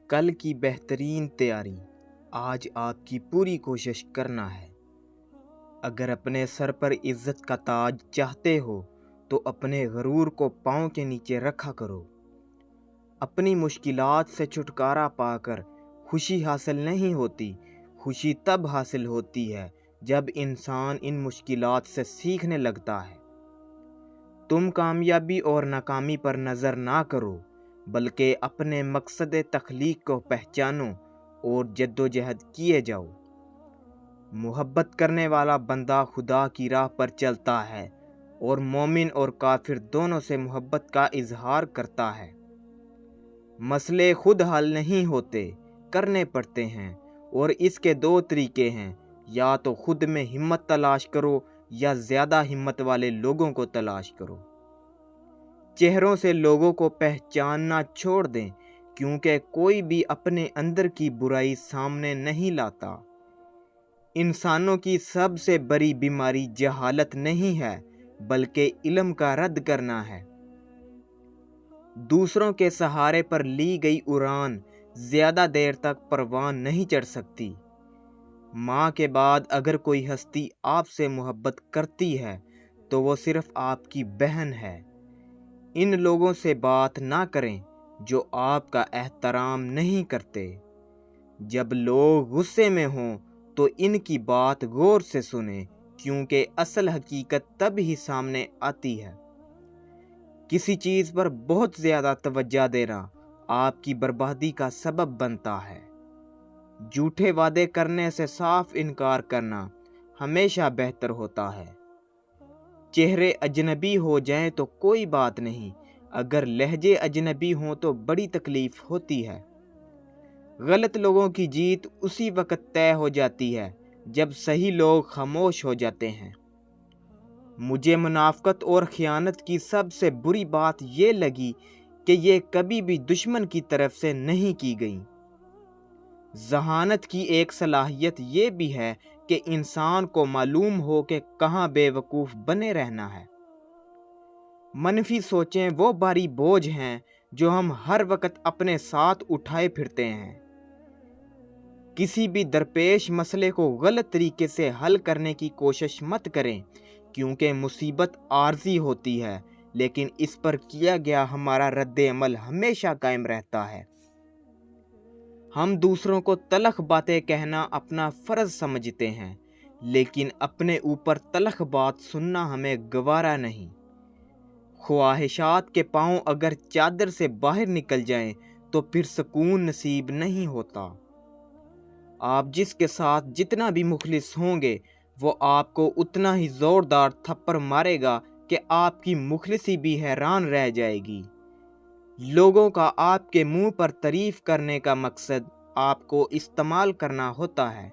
کل کی بہترین تیاری آج آپ کی پوری کوشش کرنا ہے۔ اگر اپنے سر پر عزت کا تاج چاہتے ہو تو اپنے غرور کو پاؤں کے نیچے رکھا کرو۔ اپنی مشکلات سے چھٹکارا پا کر خوشی حاصل نہیں ہوتی، خوشی تب حاصل ہوتی ہے جب انسان ان مشکلات سے سیکھنے لگتا ہے۔ تم کامیابی اور ناکامی پر نظر نہ کرو، بلکہ اپنے مقصد تخلیق کو پہچانو اور جدوجہد کیے جاؤ۔ محبت کرنے والا بندہ خدا کی راہ پر چلتا ہے اور مومن اور کافر دونوں سے محبت کا اظہار کرتا ہے۔ مسئلے خود حل نہیں ہوتے، کرنے پڑتے ہیں، اور اس کے دو طریقے ہیں، یا تو خود میں ہمت تلاش کرو یا زیادہ ہمت والے لوگوں کو تلاش کرو۔ چہروں سے لوگوں کو پہچاننا چھوڑ دیں، کیونکہ کوئی بھی اپنے اندر کی برائی سامنے نہیں لاتا۔ انسانوں کی سب سے بڑی بیماری جہالت نہیں ہے، بلکہ علم کا رد کرنا ہے۔ دوسروں کے سہارے پر لی گئی اڑان زیادہ دیر تک پروان نہیں چڑھ سکتی۔ ماں کے بعد اگر کوئی ہستی آپ سے محبت کرتی ہے تو وہ صرف آپ کی بہن ہے۔ ان لوگوں سے بات نہ کریں جو آپ کا احترام نہیں کرتے۔ جب لوگ غصے میں ہوں تو ان کی بات غور سے سنیں، کیونکہ اصل حقیقت تب ہی سامنے آتی ہے۔ کسی چیز پر بہت زیادہ توجہ دینا آپ کی بربادی کا سبب بنتا ہے۔ جھوٹے وعدے کرنے سے صاف انکار کرنا ہمیشہ بہتر ہوتا ہے۔ چہرے اجنبی ہو جائیں تو کوئی بات نہیں، اگر لہجے اجنبی ہوں تو بڑی تکلیف ہوتی ہے۔ غلط لوگوں کی جیت اسی وقت طے ہو جاتی ہے جب صحیح لوگ خاموش ہو جاتے ہیں۔ مجھے منافقت اور خیانت کی سب سے بری بات یہ لگی کہ یہ کبھی بھی دشمن کی طرف سے نہیں کی گئی۔ ذہانت کی ایک صلاحیت یہ بھی ہے کہ انسان کو معلوم ہو کہ کہاں بے وقوف بنے رہنا ہے۔ منفی سوچیں وہ بھاری بوجھ ہیں جو ہم ہر وقت اپنے ساتھ اٹھائے پھرتے ہیں۔ کسی بھی درپیش مسئلے کو غلط طریقے سے حل کرنے کی کوشش مت کریں، کیونکہ مصیبت عارضی ہوتی ہے، لیکن اس پر کیا گیا ہمارا رد عمل ہمیشہ قائم رہتا ہے۔ ہم دوسروں کو تلخ باتیں کہنا اپنا فرض سمجھتے ہیں، لیکن اپنے اوپر تلخ بات سننا ہمیں گوارا نہیں۔ خواہشات کے پاؤں اگر چادر سے باہر نکل جائیں تو پھر سکون نصیب نہیں ہوتا۔ آپ جس کے ساتھ جتنا بھی مخلص ہوں گے وہ آپ کو اتنا ہی زوردار تھپڑ مارے گا کہ آپ کی مخلصی بھی حیران رہ جائے گی۔ لوگوں کا آپ کے منہ پر تعریف کرنے کا مقصد آپ کو استعمال کرنا ہوتا ہے۔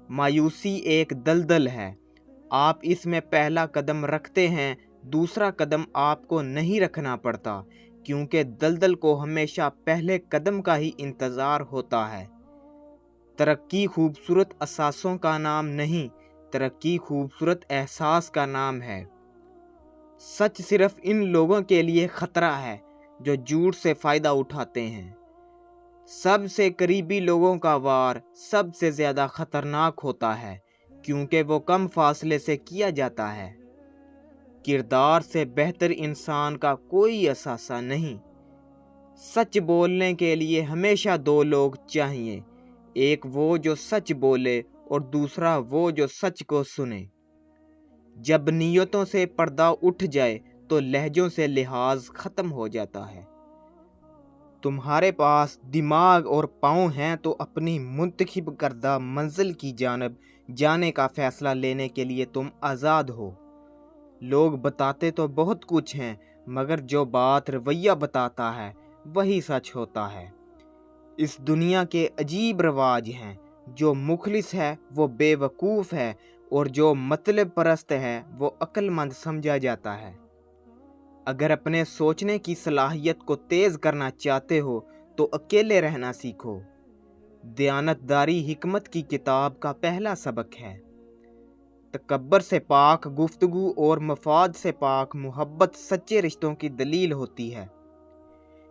مایوسی ایک دلدل ہے، آپ اس میں پہلا قدم رکھتے ہیں، دوسرا قدم آپ کو نہیں رکھنا پڑتا، کیونکہ دلدل کو ہمیشہ پہلے قدم کا ہی انتظار ہوتا ہے۔ ترقی خوبصورت اثاثوں کا نام نہیں، ترقی خوبصورت احساس کا نام ہے۔ سچ صرف ان لوگوں کے لیے خطرہ ہے جو جھوٹ سے فائدہ اٹھاتے ہیں۔ سب سے قریبی لوگوں کا وار سب سے زیادہ خطرناک ہوتا ہے، کیونکہ وہ کم فاصلے سے کیا جاتا ہے۔ کردار سے بہتر انسان کا کوئی اثاثہ نہیں۔ سچ بولنے کے لیے ہمیشہ دو لوگ چاہیے، ایک وہ جو سچ بولے اور دوسرا وہ جو سچ کو سنے۔ جب نیتوں سے پردہ اٹھ جائے تو لہجوں سے لحاظ ختم ہو جاتا ہے۔ تمہارے پاس دماغ اور پاؤں ہیں تو اپنی منتخب کردہ منزل کی جانب جانے کا فیصلہ لینے کے لیے تم آزاد ہو۔ لوگ بتاتے تو بہت کچھ ہیں، مگر جو بات رویہ بتاتا ہے وہی سچ ہوتا ہے۔ اس دنیا کے عجیب رواج ہیں، جو مخلص ہے وہ بے وقوف ہے اور جو مطلب پرست ہے وہ عقل مند سمجھا جاتا ہے۔ اگر اپنے سوچنے کی صلاحیت کو تیز کرنا چاہتے ہو تو اکیلے رہنا سیکھو۔ دیانتداری حکمت کی کتاب کا پہلا سبق ہے۔ تکبر سے پاک گفتگو اور مفاد سے پاک محبت سچے رشتوں کی دلیل ہوتی ہے۔